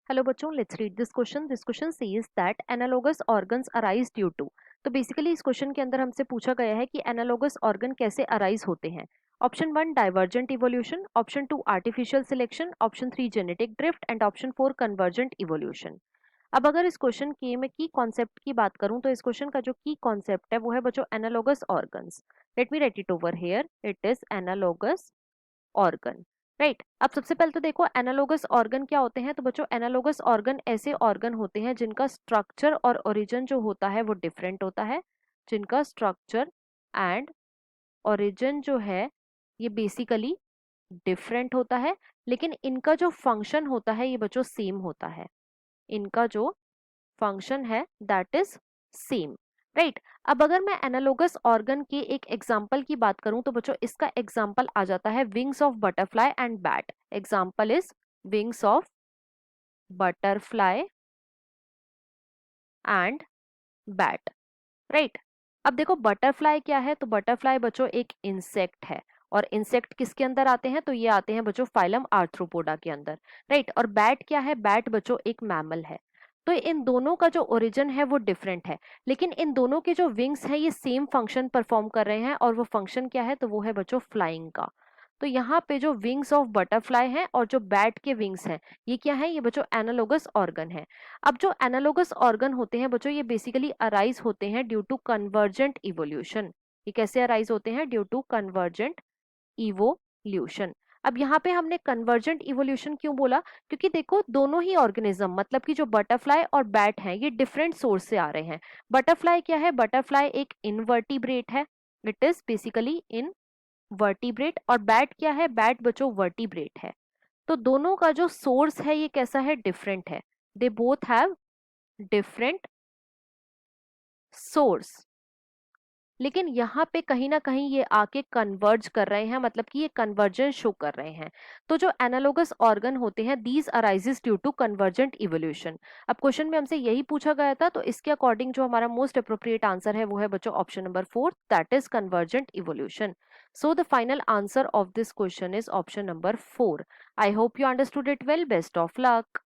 Hello बच्चों, let's read this question. This question says that analogous organs arise due to. तो basically इस question के अंदर हमसे पूछा गया है कि एनालोगस ऑर्गन कैसे अराइज होते हैं। Option 1 divergent evolution, option 2 artificial selection, option 3 genetic drift and option 4 convergent evolution. अब अगर इस क्वेश्चन के में की कॉन्सेप्ट की बात करूं तो इस क्वेश्चन का जो की कॉन्सेप्ट है वो है बच्चों analogous organs. Let me right it over here, it is analogous organ. Right, अब सबसे पहले तो देखो एनालोगस ऑर्गन क्या होते हैं। तो बच्चों एनालोगस ऑर्गन ऐसे ऑर्गन होते हैं जिनका स्ट्रक्चर और ओरिजिन जो होता है वो डिफरेंट होता है। जिनका स्ट्रक्चर एंड ओरिजिन जो है ये बेसिकली डिफरेंट होता है, लेकिन इनका जो फंक्शन होता है ये बच्चों सेम होता है। इनका जो फंक्शन है दैट इज सेम। राइट, अब अगर मैं एनालोगस ऑर्गन के एक एग्जाम्पल की बात करूं तो बच्चों इसका एग्जाम्पल आ जाता है wings of butterfly and bat. Example is wings of butterfly and bat. Right, अब देखो बटरफ्लाई क्या है। तो बटरफ्लाई बच्चों एक इंसेक्ट है, और इंसेक्ट किसके अंदर आते हैं तो ये आते हैं बच्चों फाइलम आर्थ्रोपोडा के अंदर। राइट, और बैट क्या है, बैट बच्चों एक मैमल है। तो इन दोनों का जो ओरिजिन है वो डिफरेंट है, लेकिन इन दोनों के जो विंग्स हैं ये सेम फंक्शन परफॉर्म कर रहे हैं, और वो फंक्शन क्या है तो वो है बच्चों फ्लाइंग का। तो यहाँ पे जो विंग्स ऑफ बटरफ्लाई हैं और जो बैट के विंग्स हैं ये क्या है, ये बच्चों एनालोगस ऑर्गन है। अब जो एनालोगस ऑर्गन होते हैं बच्चों ये बेसिकली अराइज होते हैं ड्यू टू कन्वर्जेंट इवोल्यूशन। ये कैसे अराइज होते हैं, ड्यू टू कन्वर्जेंट इवोल्यूशन। अब यहाँ पे हमने कन्वर्जेंट इवोल्यूशन क्यों बोला, क्योंकि देखो दोनों ही ऑर्गेनिज्म मतलब कि जो बटरफ्लाई और बैट हैं ये डिफरेंट सोर्स से आ रहे हैं। बटरफ्लाई क्या है, बटरफ्लाई एक इनवर्टिब्रेट है, it is basically in vertebrate. और बैट क्या है, बैट बच्चों वर्टिब्रेट है। तो दोनों का जो सोर्स है ये कैसा है, डिफरेंट है। They both have different source, लेकिन यहाँ पे कहीं ना कहीं ये आके कन्वर्ज कर रहे हैं, मतलब कि ये कन्वर्जेंस शो कर रहे हैं। तो जो एनालोगस ऑर्गन होते हैं these arises due to convergent evolution. अब क्वेश्चन में हमसे यही पूछा गया था, तो इसके अकॉर्डिंग जो हमारा मोस्ट अप्रोप्रिएट आंसर है वो है बच्चों option number 4, that is convergent evolution. So the final answer of this question is option number 4। I hope you understood it well. Best of luck.